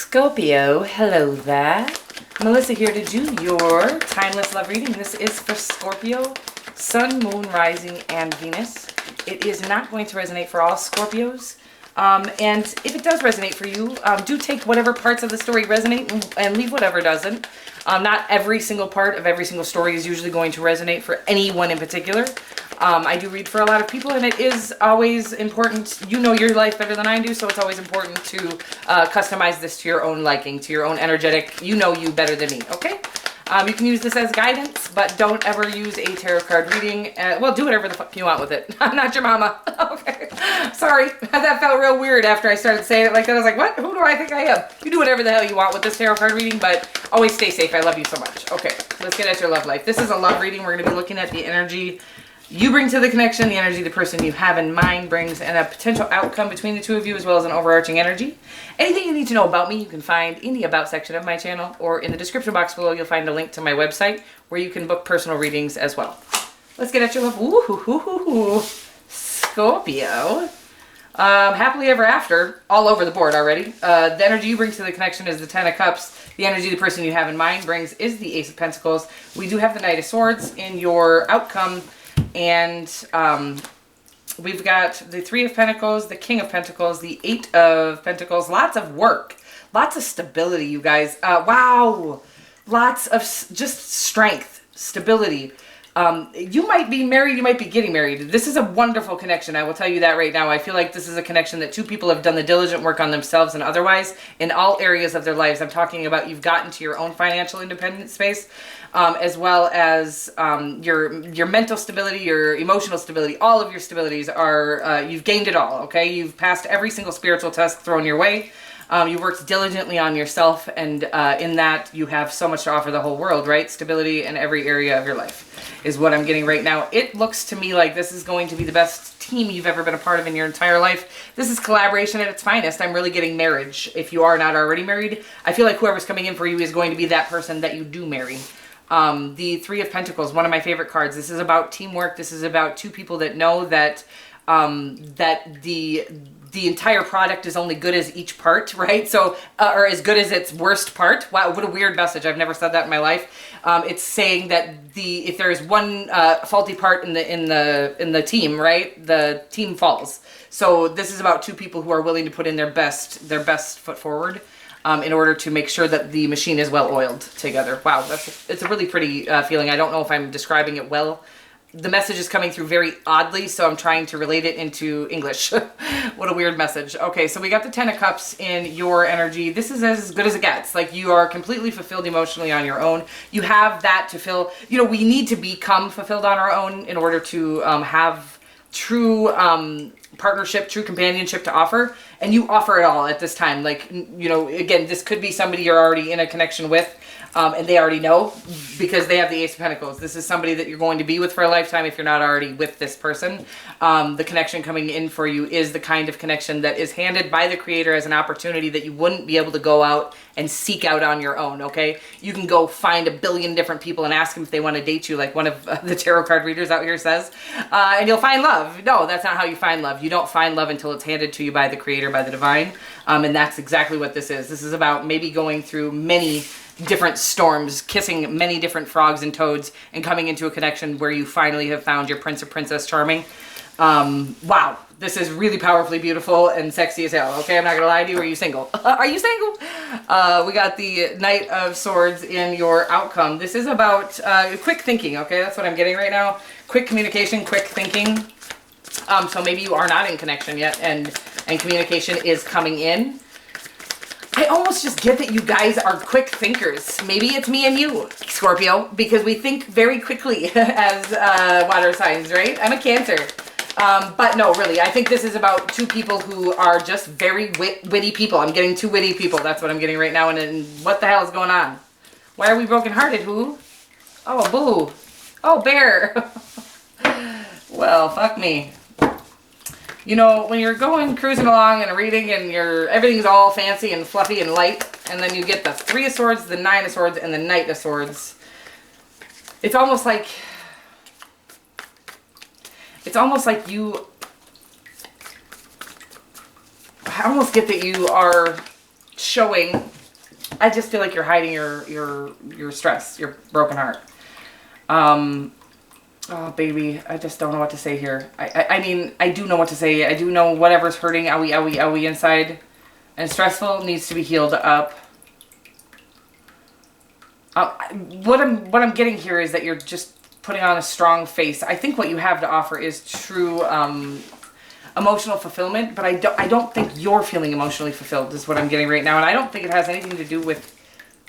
Scorpio, hello there. Melissa here to do your timeless love reading. This is for Scorpio, Sun, Moon, Rising, and Venus. It is not going to resonate for all Scorpios. And if it does resonate for you, do take whatever parts of the story resonate and leave whatever doesn't. Not every single part of every single story is usually going to resonate for anyone in particular. I do read for a lot of people, and it is always important. You know your life better than I do, so it's always important to customize this to your own liking, to your own energetic. You know you better than me, okay? You can use this as guidance, but don't ever use a tarot card reading. Well, do whatever the fuck you want with it. I'm not your mama. Okay. Sorry. That felt real weird after I started saying it like that. I was like, what? Who do I think I am? You do whatever the hell you want with this tarot card reading, but always stay safe. I love you so much. Okay, let's get at your love life. This is a love reading. We're going to be looking at the energy you bring to the connection, the energy the person you have in mind brings, and a potential outcome between the two of you, as well as an overarching energy. Anything you need to know about me, you can find in the About section of my channel, or in the description box below, you'll find a link to my website, where you can book personal readings as well. Let's get at your love. Ooh, Scorpio. Happily ever after, all over the board already. The energy you bring to the connection is the Ten of Cups. The energy the person you have in mind brings is the Ace of Pentacles. We do have the Knight of Swords in your outcome. And we've got the Three of Pentacles, the King of Pentacles, the Eight of Pentacles. Lots of work, lots of stability, you guys. Wow, lots of just strength, stability. You might be married, you might be getting married. This is a wonderful connection, I will tell you that right now. I feel like this is a connection that two people have done the diligent work on themselves and otherwise in all areas of their lives. I'm talking about you've gotten to your own financial independence space, as well as your mental stability, your emotional stability. All of your stabilities are, you've gained it all, okay? You've passed every single spiritual test thrown your way. You worked diligently on yourself, and in that you have so much to offer the whole world, right? Stability in every area of your life is what I'm getting right now. It looks to me like this is going to be the best team you've ever been a part of in your entire life. This is collaboration at its finest. I'm really getting marriage. If you are not already married, I feel like whoever's coming in for you is going to be that person that you do marry. The Three of Pentacles, one of my favorite cards. This is about teamwork. This is about two people that know that that the entire product is only good as each part, right? So, or as good as its worst part. Wow, what a weird message. I've never said that in my life. It's saying that if there is one faulty part in the team, right, the team falls. So this is about two people who are willing to put in their best foot forward in order to make sure that the machine is well oiled together. Wow, it's a really pretty feeling. I don't know if I'm describing it well. The message is coming through very oddly, so I'm trying to relate it into English. What a weird message. Okay, so we got the Ten of Cups in your energy. This is as good as it gets. Like, you are completely fulfilled emotionally on your own. You have that to fill. You know, we need to become fulfilled on our own in order to have true partnership, true companionship to offer. And you offer it all at this time. Like, you know, again, this could be somebody you're already in a connection with. And they already know because they have the Ace of Pentacles. This is somebody that you're going to be with for a lifetime if you're not already with this person. The connection coming in for you is the kind of connection that is handed by the Creator as an opportunity that you wouldn't be able to go out and seek out on your own, okay? You can go find a billion different people and ask them if they want to date you, like one of the tarot card readers out here says, and you'll find love. No, that's not how you find love. You don't find love until it's handed to you by the Creator, by the Divine, and that's exactly what this is. This is about maybe going through many different storms, kissing many different frogs and toads, and coming into a connection where you finally have found your Prince or Princess Charming. Wow, this is really powerfully beautiful and sexy as hell. Okay, I'm not gonna lie to you. Are you single? Are you single? We got the Knight of Swords in your outcome. This is about quick thinking, okay? That's what I'm getting right now. Quick communication, quick thinking. So maybe you are not in connection yet, and communication is coming in. I almost just get that you guys are quick thinkers. Maybe it's me and you, Scorpio, because we think very quickly as water signs, right? I'm a Cancer. But no, really, I think this is about two people who are just very witty people. I'm getting two witty people. That's what I'm getting right now. And what the hell is going on? Why are we brokenhearted? Who? Oh, boo. Oh, bear. Well, fuck me. You know, when you're going cruising along and reading and everything's all fancy and fluffy and light, and then you get the Three of Swords, the Nine of Swords, and the Knight of Swords, it's almost like you, I almost get that you are showing I just feel like you're hiding your stress, your broken heart. Oh, baby, I just don't know what to say here. I mean, I do know what to say. I do know whatever's hurting, owie, owie, owie inside and stressful needs to be healed up. What I'm getting here is that you're just putting on a strong face. I think what you have to offer is true emotional fulfillment, but I don't think you're feeling emotionally fulfilled is what I'm getting right now. And I don't think it has anything to do with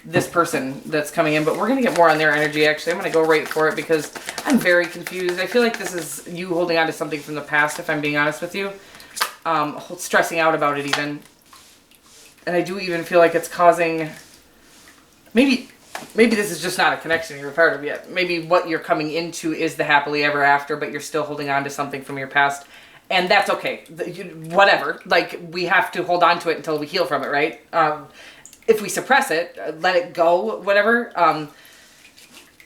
this person that's coming in, but we're going to get more on their energy. Actually, I'm going to go right for it because I'm very confused. I feel like this is you holding on to something from the past, if I'm being honest with you. Stressing out about it even. And I do even feel like it's causing, maybe this is just not a connection you're a part of yet. Maybe what you're coming into is the happily ever after, but you're still holding on to something from your past. And that's okay. Whatever. Like, we have to hold on to it until we heal from it, right? If we suppress it, let it go, whatever,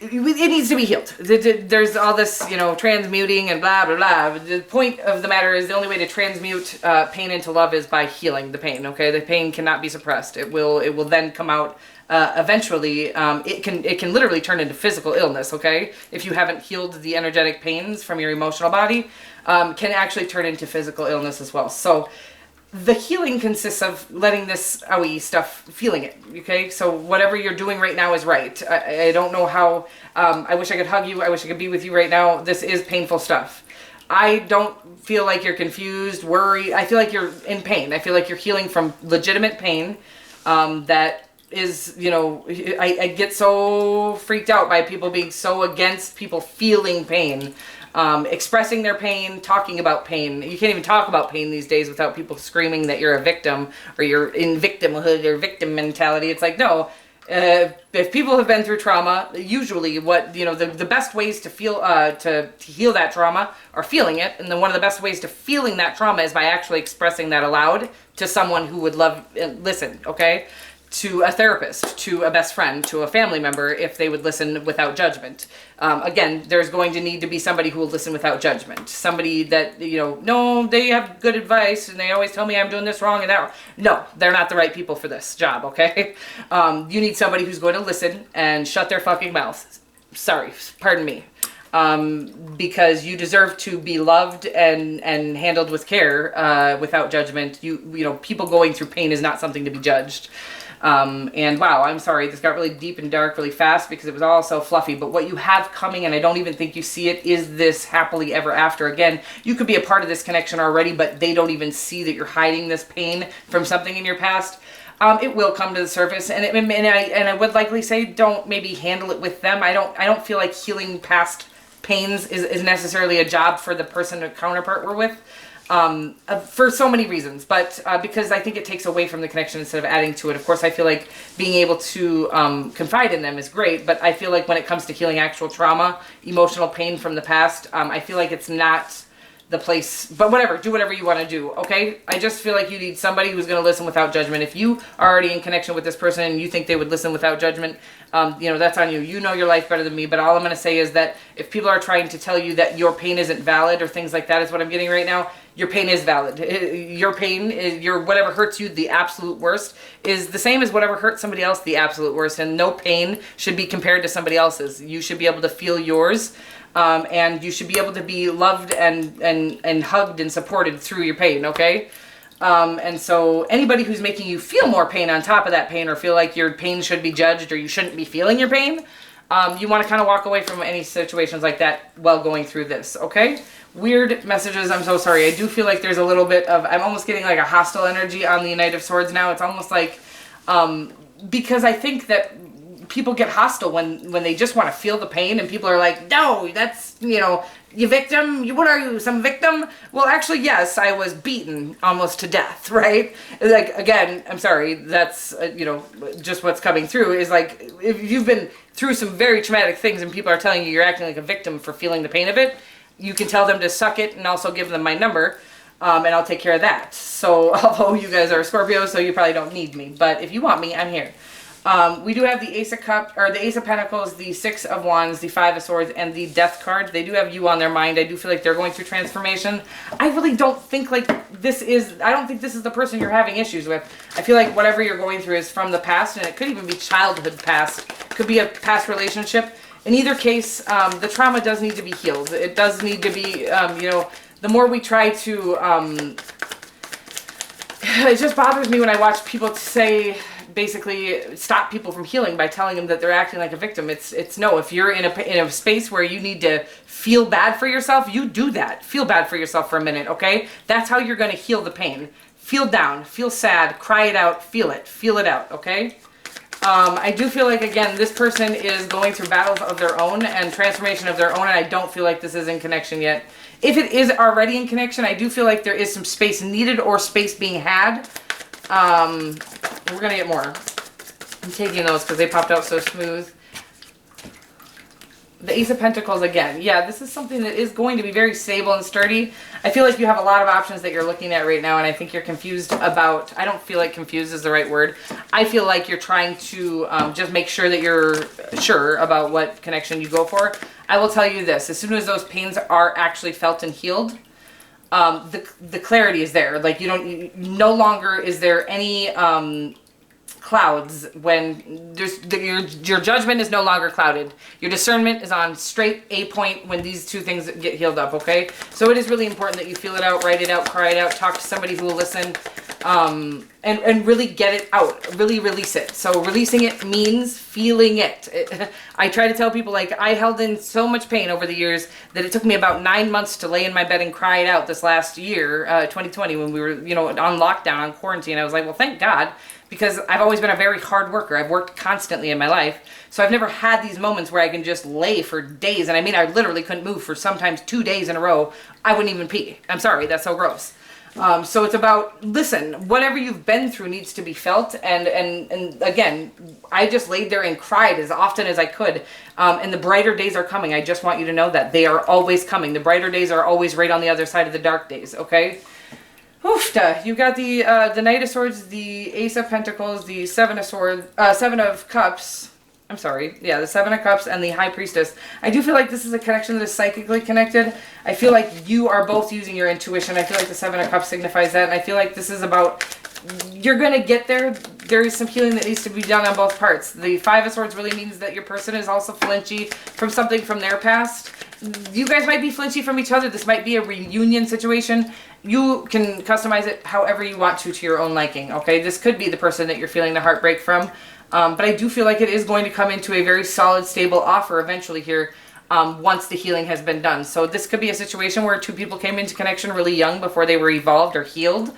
it needs to be healed. There's all this, you know, transmuting and blah, blah, blah. The point of the matter is the only way to transmute pain into love is by healing the pain, okay? The pain cannot be suppressed. It will then come out eventually. It can literally turn into physical illness, okay? If you haven't healed the energetic pains from your emotional body, can actually turn into physical illness as well. So the healing consists of letting this owie stuff, feeling it, okay? So whatever you're doing right now is right. I don't know how, I wish I could hug you, I wish I could be with you right now. This is painful stuff. I don't feel like you're confused, worried. I feel like you're in pain. I feel like you're healing from legitimate pain that is, you know, I get so freaked out by people being so against people feeling pain. Expressing their pain, talking about pain. You can't even talk about pain these days without people screaming that you're a victim or you're in victimhood or victim mentality. It's like, no, if people have been through trauma, usually what, you know, the best ways to feel, to heal that trauma are feeling it. And then one of the best ways to feeling that trauma is by actually expressing that aloud to someone who would love, listen, okay? To a therapist, to a best friend, to a family member, if they would listen without judgment. Again, there's going to need to be somebody who will listen without judgment. Somebody that, you know, no, they have good advice and they always tell me I'm doing this wrong and that. No, they're not the right people for this job, okay? You need somebody who's going to listen and shut their fucking mouth. Sorry, pardon me. Because you deserve to be loved and handled with care, without judgment. You know, people going through pain is not something to be judged. And wow, I'm sorry, this got really deep and dark really fast because it was all so fluffy, but what you have coming, and I don't even think you see it, is this happily ever after. Again, you could be a part of this connection already, but they don't even see that you're hiding this pain from something in your past. It will come to the surface, and I would likely say don't maybe handle it with them. I don't feel like healing past pains is necessarily a job for the person or counterpart we're with. For so many reasons, but because I think it takes away from the connection instead of adding to it. Of course, I feel like being able to confide in them is great, but I feel like when it comes to healing actual trauma, emotional pain from the past, I feel like it's not the place, but whatever, do whatever you want to do, okay? I just feel like you need somebody who's going to listen without judgment. If you are already in connection with this person and you think they would listen without judgment, you know, that's on you. You know your life better than me, but all I'm going to say is that if people are trying to tell you that your pain isn't valid or things like that is what I'm getting right now, your pain is valid. Your pain, your whatever hurts you the absolute worst is the same as whatever hurts somebody else the absolute worst, and no pain should be compared to somebody else's. You should be able to feel yours. And you should be able to be loved and hugged and supported through your pain, okay? And so anybody who's making you feel more pain on top of that pain or feel like your pain should be judged or you shouldn't be feeling your pain, you want to kind of walk away from any situations like that while going through this, okay? Weird messages, I'm so sorry. I do feel like there's a little bit of, I'm almost getting like a hostile energy on the Knight of Swords now. It's almost like, because I think that people get hostile when they just want to feel the pain, and people are like, no, that's, you know, you victim, what are you, some victim? Well, actually, yes, I was beaten almost to death, right? Like, again, I'm sorry, that's, you know, just what's coming through is like, if you've been through some very traumatic things and people are telling you you're acting like a victim for feeling the pain of it, you can tell them to suck it and also give them my number, and I'll take care of that. So, although you guys are Scorpio, so you probably don't need me, but if you want me, I'm here. We do have the Ace of Cups, or the Ace of Pentacles, the Six of Wands, the Five of Swords, and the Death card. They do have you on their mind. I do feel like they're going through transformation. I really don't think like I don't think this is the person you're having issues with. I feel like whatever you're going through is from the past, and it could even be childhood past. Could be a past relationship. In either case, the trauma does need to be healed. It does need to be, you know, the more we try to, it just bothers me when I watch people say, basically stop people from healing by telling them that they're acting like a victim. It's no, if you're in a space where you need to feel bad for yourself, you do that. Feel bad for yourself for a minute, okay? That's how you're going to heal the pain. Feel down, feel sad, cry it out, feel it out, okay? I do feel like, again, this person is going through battles of their own and transformation of their own, and I don't feel like this is in connection yet. If it is already in connection, I do feel like there is some space needed or space being had. We're going to get more. I'm taking those because they popped out so smooth. The Ace of Pentacles again. Yeah, this is something that is going to be very stable and sturdy. I feel like you have a lot of options that you're looking at right now, and I think you're confused about... I don't feel like confused is the right word. I feel like you're trying to just make sure that you're sure about what connection you go for. I will tell you this. As soon as those pains are actually felt and healed, the clarity is there. Like, no longer is there any clouds when your judgment is no longer clouded. Your discernment is on straight A point when these two things get healed up, okay? So it is really important that you feel it out, write it out, cry it out, talk to somebody who will listen, and really get it out, really release it. So releasing it means feeling it. I try to tell people, like, I held in so much pain over the years that it took me about 9 months to lay in my bed and cry it out this last year, 2020, when we were, you know, on lockdown, on quarantine. I was like, well, thank God, because I've always been a very hard worker. I've worked constantly in my life. So I've never had these moments where I can just lay for days. And I mean, I literally couldn't move for sometimes 2 days in a row. I wouldn't even pee. I'm sorry, that's so gross. So it's about, listen, whatever you've been through needs to be felt. And again, I just laid there and cried as often as I could. And the brighter days are coming. I just want you to know that they are always coming. The brighter days are always right on the other side of the dark days, okay? Oofta. You got the Knight of Swords, the Ace of Pentacles, the Seven of Cups. I'm sorry. Yeah, the Seven of Cups and the High Priestess. I do feel like this is a connection that is psychically connected. I feel like you are both using your intuition. I feel like the Seven of Cups signifies that. And I feel like this is about, you're going to get there. There is some healing that needs to be done on both parts. The Five of Swords really means that your person is also flinchy from something from their past. You guys might be flinchy from each other. This might be a reunion situation. You can customize it however you want to your own liking, okay? This could be the person that you're feeling the heartbreak from. But I do feel like it is going to come into a very solid, stable offer eventually here once the healing has been done. So this could be a situation where two people came into connection really young before they were evolved or healed.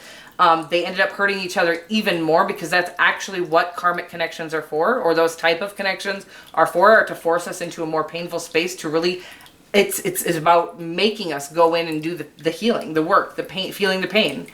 They ended up hurting each other even more because that's actually what karmic connections are for, or those type of connections are for, are to force us into a more painful space to really... It's about making us go in and do the healing, the work, the pain, feeling the pain.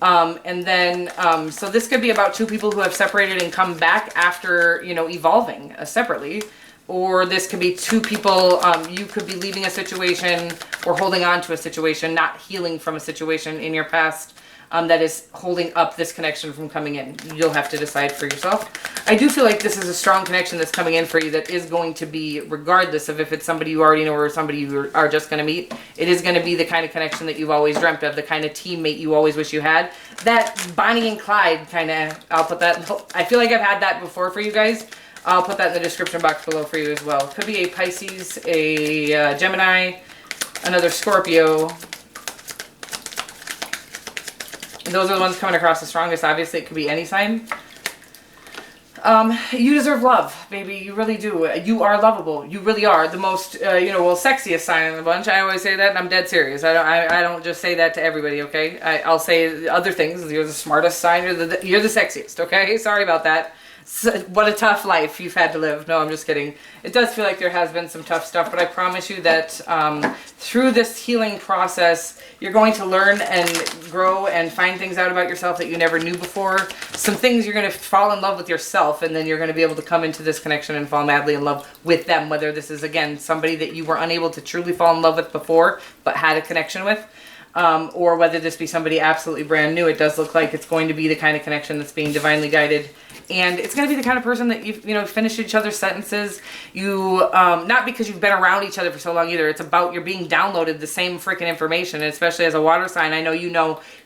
And then, so this could be about two people who have separated and come back after, you know, evolving separately. Or this could be two people, you could be leaving a situation or holding on to a situation, not healing from a situation in your past that is holding up this connection from coming in. You'll have to decide for yourself. I do feel like this is a strong connection that's coming in for you that is going to be, regardless of if it's somebody you already know or somebody you are just going to meet, it is going to be the kind of connection that you've always dreamt of, the kind of teammate you always wish you had. That Bonnie and Clyde kind of, I'll put that, I feel like I've had that before for you guys. I'll put that in the description box below for you as well. Could be a Pisces, a Gemini, another Scorpio. Those are the ones coming across the strongest. Obviously, it could be any sign. You deserve love, baby. You really do. You are lovable. You really are the most, sexiest sign in the bunch. I always say that, and I'm dead serious. I don't just say that to everybody, okay? I'll say other things. You're the smartest sign. You're the sexiest, okay? Sorry about that. What a tough life you've had to live. No, I'm just kidding. It does feel like there has been some tough stuff, but I promise you that through this healing process, you're going to learn and grow and find things out about yourself that you never knew before. Some things you're going to fall in love with yourself, and then you're going to be able to come into this connection and fall madly in love with them, whether this is, again, somebody that you were unable to truly fall in love with before, but had a connection with. or whether this be somebody absolutely brand new. It does look like it's going to be the kind of connection that's being divinely guided. And it's going to be the kind of person that you know, finished each other's sentences. You, not because you've been around each other for so long either. It's about you're being downloaded the same freaking information. And especially as a water sign, I know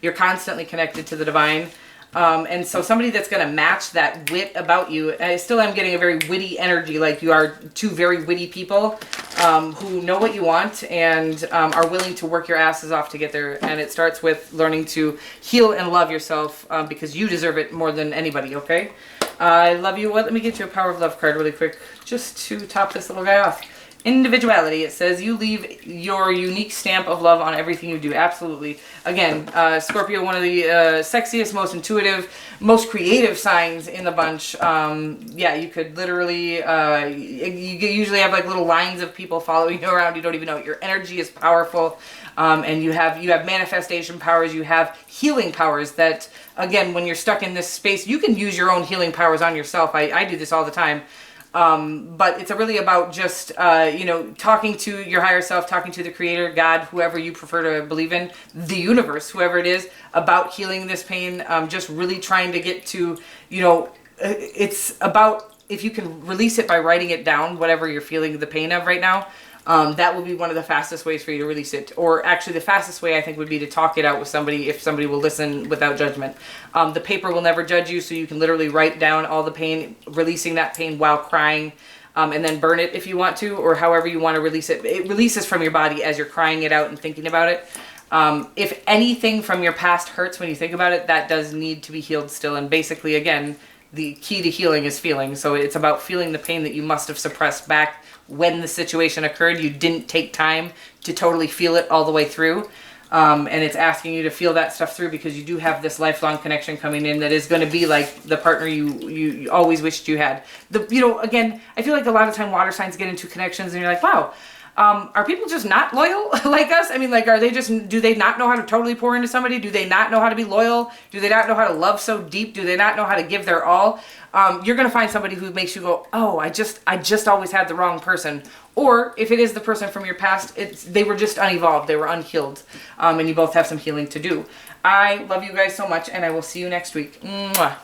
you're constantly connected to the divine. And so somebody that's going to match that wit about you. I still am getting a very witty energy, like you are two very witty people who know what you want and are willing to work your asses off to get there. And it starts with learning to heal and love yourself because you deserve it more than anybody, okay? I love you. Well, let me get you a Power of Love card really quick just to top this little guy off. Individuality. It says you leave your unique stamp of love on everything you do. Absolutely. Again, Scorpio, one of the sexiest, most intuitive, most creative signs in the bunch. Yeah, you could literally, you usually have like little lines of people following you around. You don't even know it. Your energy is powerful. And you have manifestation powers. You have healing powers that, again, when you're stuck in this space, you can use your own healing powers on yourself. I do this all the time. But it's really about just, you know, talking to your higher self, talking to the creator, God, whoever you prefer to believe in, the universe, whoever it is, about healing this pain, just really trying to get to, you know, it's about if you can release it by writing it down, whatever you're feeling the pain of right now. That will be one of the fastest ways for you to release it. Or actually the fastest way I think would be to talk it out with somebody if somebody will listen without judgment. The paper will never judge you, so you can literally write down all the pain, releasing that pain while crying, and then burn it if you want to, or however you want to release it. It releases from your body as you're crying it out and thinking about it. If anything from your past hurts when you think about it, that does need to be healed still. And basically, again, the key to healing is feeling. So it's about feeling the pain that you must have suppressed back when the situation occurred. You didn't take time to totally feel it all the way through. And it's asking you to feel that stuff through because you do have this lifelong connection coming in that is going to be like the partner you always wished you had. You know, again, I feel like a lot of time water signs get into connections and you're like, wow, are people just not loyal like us? I mean, like, do they not know how to totally pour into somebody? Do they not know how to be loyal? Do they not know how to love so deep? Do they not know how to give their all? You're going to find somebody who makes you go, oh, I just always had the wrong person. Or if it is the person from your past, they were just unevolved. They were unhealed. And you both have some healing to do. I love you guys so much, and I will see you next week. Mwah.